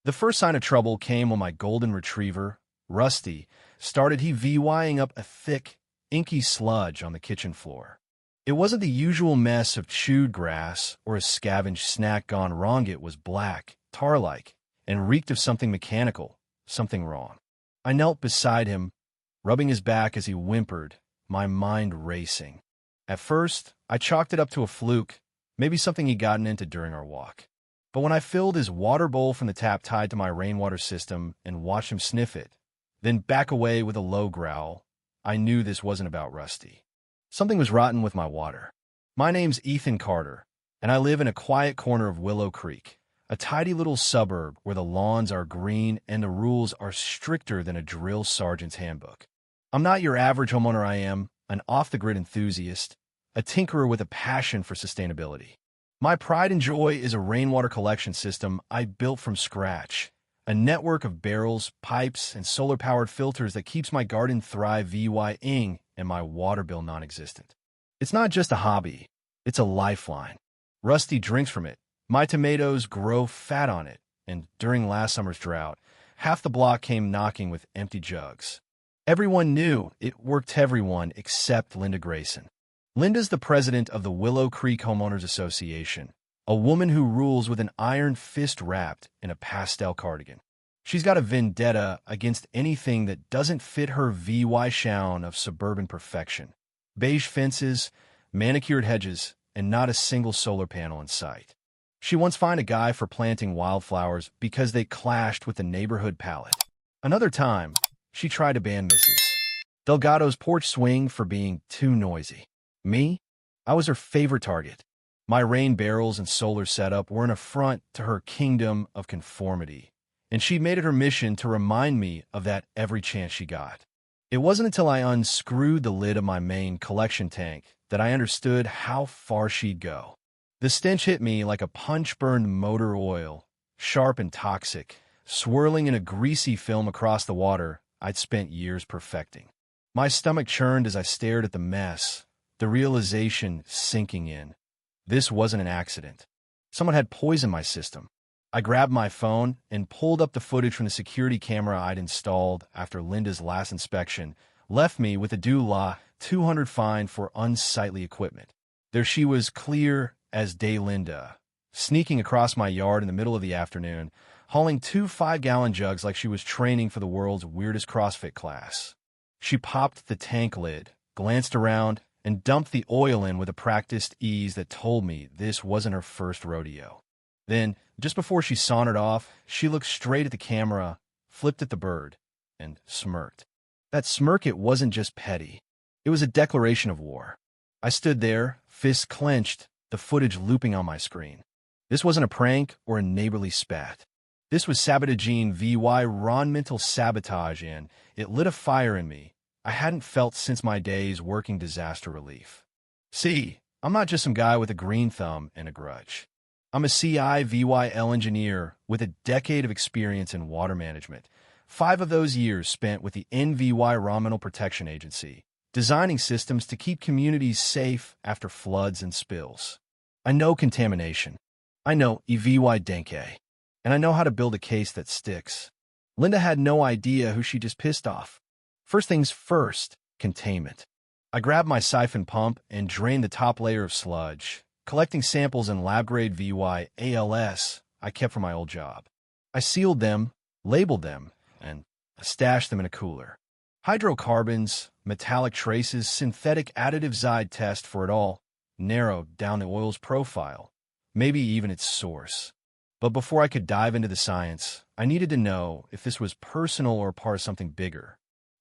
The first sign of trouble came when my golden retriever, Rusty, started VYing up a thick, inky sludge on the kitchen floor. It wasn't the usual mess of chewed grass or a scavenged snack gone wrong. It was black, tar-like, and reeked of something mechanical, something wrong. I knelt beside him, rubbing his back as he whimpered, my mind racing. At first, I chalked it up to a fluke, maybe something he'd gotten into during our walk. But when I filled his water bowl from the tap tied to my rainwater system and watched him sniff it, then back away with a low growl, I knew this wasn't about Rusty. Something was rotten with my water. My name's Ethan Carter, and I live in a quiet corner of Willow Creek, a tidy little suburb where the lawns are green and the rules are stricter than a drill sergeant's handbook. I'm not your average homeowner. I am an off-the-grid enthusiast, a tinkerer with a passion for sustainability. My pride and joy is a rainwater collection system I built from scratch, a network of barrels, pipes, and solar-powered filters that keeps my garden thriving and my water bill non-existent. It's not just a hobby, it's a lifeline. Rusty drinks from it. My tomatoes grow fat on it, and during last summer's drought, half the block came knocking with empty jugs. Everyone knew it worked, everyone except Linda Grayson. Linda's the president of the Willow Creek Homeowners Association, a woman who rules with an iron fist wrapped in a pastel cardigan. She's got a vendetta against anything that doesn't fit her VY shown of suburban perfection. Beige fences, manicured hedges, and not a single solar panel in sight. She once fined a guy for planting wildflowers because they clashed with the neighborhood palette. Another time, she tried to ban Mrs. Delgado's porch swing for being too noisy. Me? I was her favorite target. My rain barrels and solar setup were an affront to her kingdom of conformity, and she made it her mission to remind me of that every chance she got. It wasn't until I unscrewed the lid of my main collection tank that I understood how far she'd go. The stench hit me like a punch-burned motor oil, sharp and toxic, swirling in a greasy film across the water I'd spent years perfecting. My stomach churned as I stared at the mess, the realization sinking in. This wasn't an accident. Someone had poisoned my system. I grabbed my phone and pulled up the footage from the security camera I'd installed after Linda's last inspection, left me with a $200 fine for unsightly equipment. There she was, clear as day Linda, sneaking across my yard in the middle of the afternoon, hauling 2 5-gallon jugs like she was training for the world's weirdest CrossFit class. She popped the tank lid, glanced around, and dumped the oil in with a practiced ease that told me this wasn't her first rodeo. Then, just before she sauntered off, she looked straight at the camera, flipped at the bird, and smirked. That smirk, it wasn't just petty. It was a declaration of war. I stood there, fists clenched, the footage looping on my screen. This wasn't a prank or a neighborly spat. This was sabotaging VY raw mental sabotage, and it lit a fire in me I hadn't felt since my days working disaster relief. See, I'm not just some guy with a green thumb and a grudge. I'm a CIVYL engineer with a decade of experience in water management, 5 of those years spent with the Environmental Protection Agency, designing systems to keep communities safe after floods and spills. I know contamination. I know EVY Denke. And I know how to build a case that sticks. Linda had no idea who she just pissed off. First things first, containment. I grabbed my siphon pump and drained the top layer of sludge, collecting samples in lab-grade ALS I kept from my old job. I sealed them, labeled them, and stashed them in a cooler. Hydrocarbons, metallic traces, synthetic additives. I'd test for it all, narrowed down the oil's profile, maybe even its source. But before I could dive into the science, I needed to know if this was personal or part of something bigger.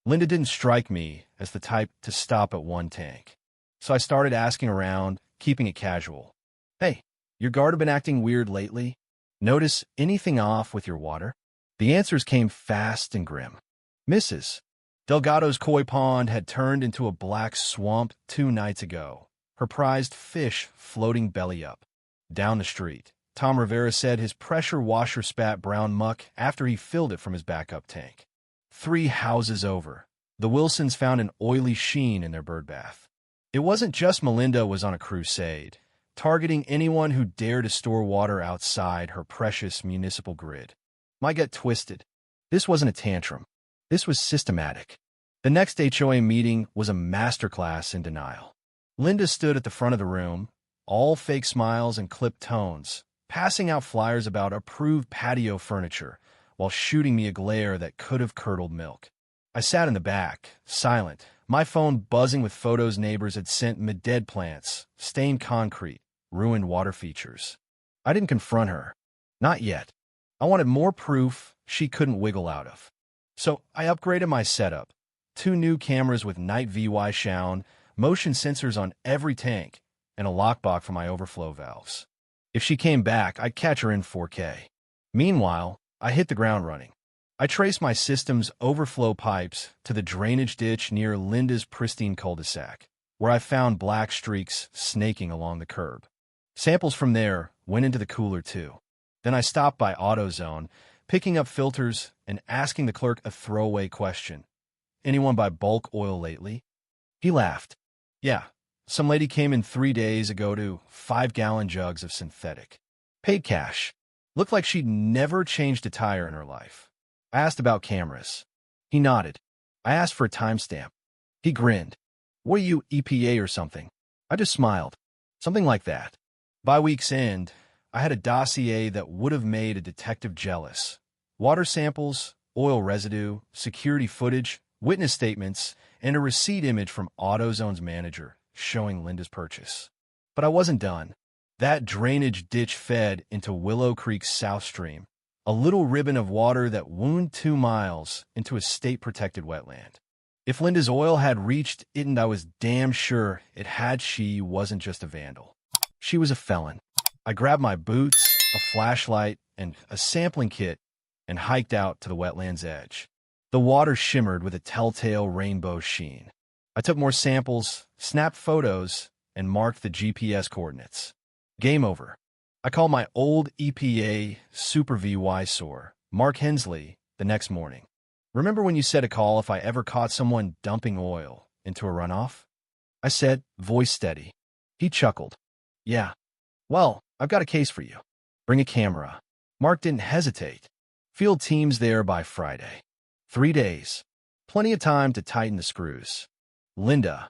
Linda didn't strike me as the type to stop at one tank. So I started asking around, keeping it casual. Hey, your garden been acting weird lately? Notice anything off with your water? The answers came fast and grim. Mrs. Delgado's koi pond had turned into a black swamp 2 nights ago, her prized fish floating belly up. Down the street, Tom Rivera said his pressure washer spat brown muck after he filled it from his backup tank. 3 houses over, the Wilsons found an oily sheen in their bird bath. It wasn't just Melinda was on a crusade, targeting anyone who dared to store water outside her precious municipal grid. My gut twisted. This wasn't a tantrum. This was systematic. The next HOA meeting was a masterclass in denial. Linda stood at the front of the room, all fake smiles and clipped tones, passing out flyers about approved patio furniture while shooting me a glare that could have curdled milk. I sat in the back, silent, my phone buzzing with photos neighbors had sent me, dead plants, stained concrete, ruined water features. I didn't confront her. Not yet. I wanted more proof she couldn't wiggle out of. So I upgraded my setup. 2 new cameras with night VY sound, motion sensors on every tank, and a lockbox for my overflow valves. If she came back, I'd catch her in 4K. Meanwhile, I hit the ground running. I traced my system's overflow pipes to the drainage ditch near Linda's pristine cul-de-sac, where I found black streaks snaking along the curb. Samples from there went into the cooler too. Then I stopped by AutoZone, picking up filters and asking the clerk a throwaway question. Anyone buy bulk oil lately? He laughed. Yeah, some lady came in 3 days ago to 5-gallon jugs of synthetic. Paid cash. Looked like she'd never changed a tire in her life. I asked about cameras. He nodded. I asked for a timestamp. He grinned. What are you, EPA or something? I just smiled. Something like that. By week's end, I had a dossier that would have made a detective jealous. Water samples, oil residue, security footage, witness statements, and a receipt image from AutoZone's manager showing Linda's purchase. But I wasn't done. That drainage ditch fed into Willow Creek's south stream, a little ribbon of water that wound 2 miles into a state-protected wetland. If Linda's oil had reached it, and I was damn sure it had, she wasn't just a vandal. She was a felon. I grabbed my boots, a flashlight, and a sampling kit and hiked out to the wetland's edge. The water shimmered with a telltale rainbow sheen. I took more samples, snapped photos, and marked the GPS coordinates. Game over. I called my old EPA Super VY SOAR, Mark Hensley, the next morning. Remember when you said to call if I ever caught someone dumping oil into a runoff? I said, voice steady. He chuckled. Yeah. Well, I've got a case for you. Bring a camera. Mark didn't hesitate. Field teams there by Friday. 3 days. Plenty of time to tighten the screws. Linda,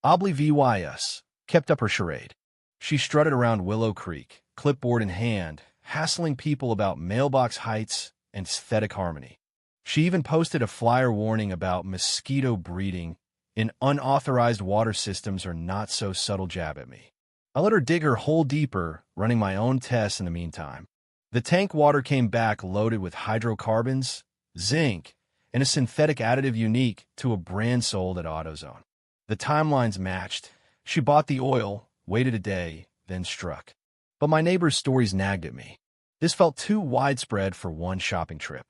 obli VYS, kept up her charade. She strutted around Willow Creek, clipboard in hand, hassling people about mailbox heights and aesthetic harmony. She even posted a flyer warning about mosquito breeding in unauthorized water systems or not so subtle jab at me. I let her dig her hole deeper, running my own tests in the meantime. The tank water came back loaded with hydrocarbons, zinc, and a synthetic additive unique to a brand sold at AutoZone. The timelines matched. She bought the oil, waited a day, then struck. But my neighbor's stories nagged at me. This felt too widespread for one shopping trip.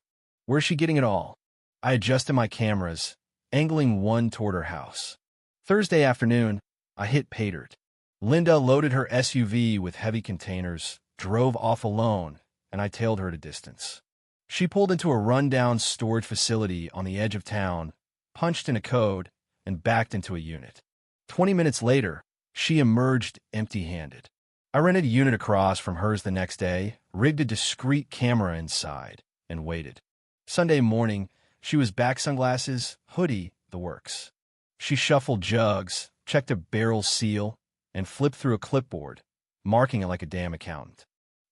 Where's she getting it all? I adjusted my cameras, angling one toward her house. Thursday afternoon, I hit pay dirt. Linda loaded her SUV with heavy containers, drove off alone, and I tailed her at a distance. She pulled into a rundown storage facility on the edge of town, punched in a code, and backed into a unit. 20 minutes later, she emerged empty-handed. I rented a unit across from hers the next day, rigged a discreet camera inside, and waited. Sunday morning, she was back, sunglasses, hoodie, the works. She shuffled jugs, checked a barrel seal, and flipped through a clipboard, marking it like a damn accountant.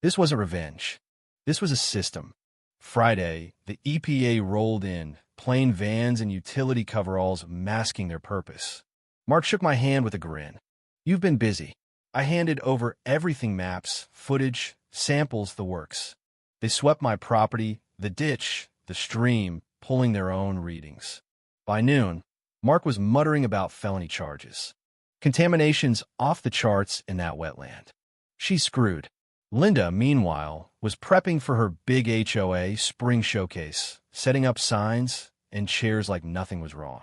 This wasn't revenge. This was a system. Friday, the EPA rolled in, plain vans and utility coveralls masking their purpose. Mark shook my hand with a grin. You've been busy. I handed over everything: maps, footage, samples, the works. They swept my property, the ditch, the stream, pulling their own readings. By noon, Mark was muttering about felony charges. Contamination's off the charts in that wetland. She's screwed. Linda, meanwhile, was prepping for her big HOA spring showcase, setting up signs and chairs like nothing was wrong.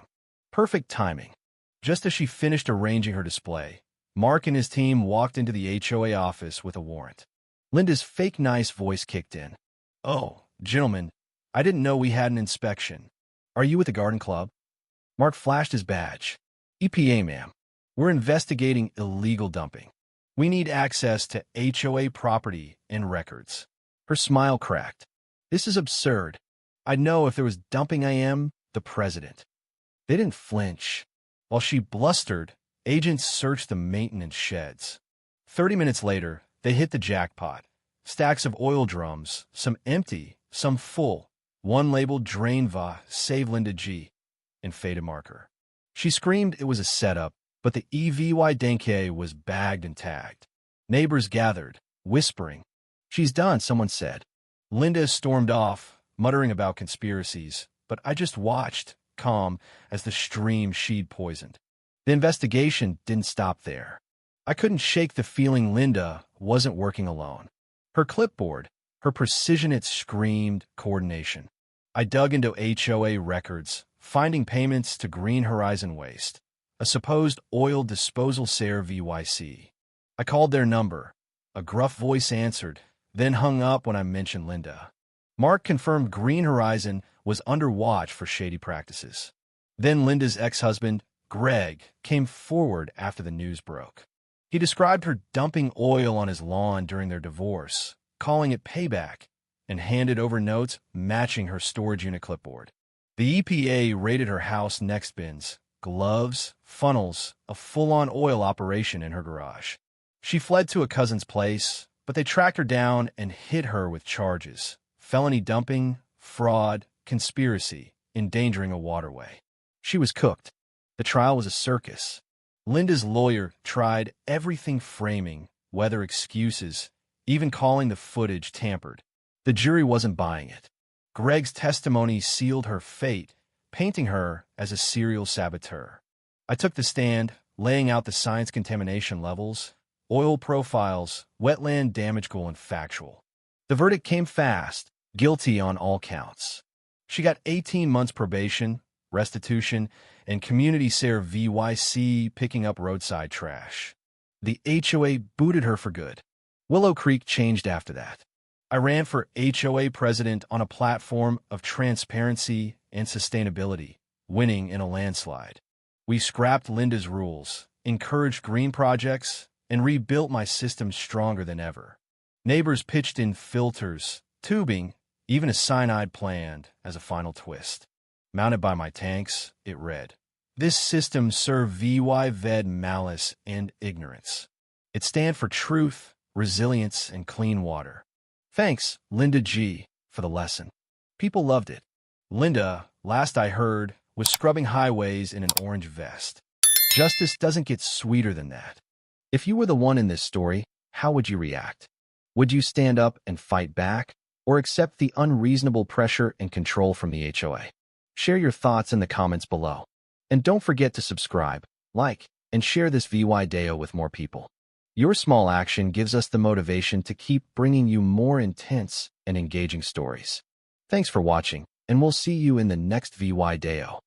Perfect timing. Just as she finished arranging her display, Mark and his team walked into the HOA office with a warrant. Linda's fake nice voice kicked in. Oh, gentlemen, I didn't know we had an inspection. Are you with the garden club? Mark flashed his badge. EPA, ma'am. We're investigating illegal dumping. We need access to HOA property and records. Her smile cracked. This is absurd. I'd know if there was dumping the president. They didn't flinch. While she blustered, agents searched the maintenance sheds. 30 minutes later, they hit the jackpot. Stacks of oil drums, some empty, some full. One labeled Drain Va, Save Linda G, in faded marker. She screamed it was a setup, but the EVY Denke was bagged and tagged. Neighbors gathered, whispering. She's done, someone said. Linda stormed off, muttering about conspiracies, but I just watched, calm, as the stream she'd poisoned. The investigation didn't stop there. I couldn't shake the feeling Linda wasn't working alone. Her clipboard, her precision, it screamed coordination. I dug into HOA records, finding payments to Green Horizon Waste, a supposed oil disposal VYC. I called their number. A gruff voice answered, then hung up when I mentioned Linda. Mark confirmed Green Horizon was under watch for shady practices. Then Linda's ex-husband, Greg, came forward after the news broke. He described her dumping oil on his lawn during their divorce, calling it payback, and handed over notes matching her storage unit clipboard. The EPA raided her house next bins, gloves, funnels, a full-on oil operation in her garage. She fled to a cousin's place, but they tracked her down and hit her with charges: felony dumping, fraud, conspiracy, endangering a waterway. She was cooked. The trial was a circus. Linda's lawyer tried everything, framing, weather excuses, even calling the footage tampered. The jury wasn't buying it. Greg's testimony sealed her fate, painting her as a serial saboteur. I took the stand, laying out the science contamination levels, oil profiles, wetland damage goal, and factual. The verdict came fast, guilty on all counts. She got 18 months probation, restitution, and community VYC, picking up roadside trash. The HOA booted her for good. Willow Creek changed after that. I ran for HOA president on a platform of transparency and sustainability, winning in a landslide. We scrapped Linda's rules, encouraged green projects, and rebuilt my system stronger than ever. Neighbors pitched in filters, tubing, even a cyanide planned as a final twist. Mounted by my tanks, it read, "This system serve VY malice and ignorance." It stand for truth, resilience, and clean water. Thanks, Linda G, for the lesson. People loved it. Linda, last I heard, was scrubbing highways in an orange vest. Justice doesn't get sweeter than that. If you were the one in this story, how would you react? Would you stand up and fight back, or accept the unreasonable pressure and control from the HOA? Share your thoughts in the comments below. And don't forget to subscribe, like, and share this VY Deo with more people. Your small action gives us the motivation to keep bringing you more intense and engaging stories. Thanks for watching, and we'll see you in the next VY Deo.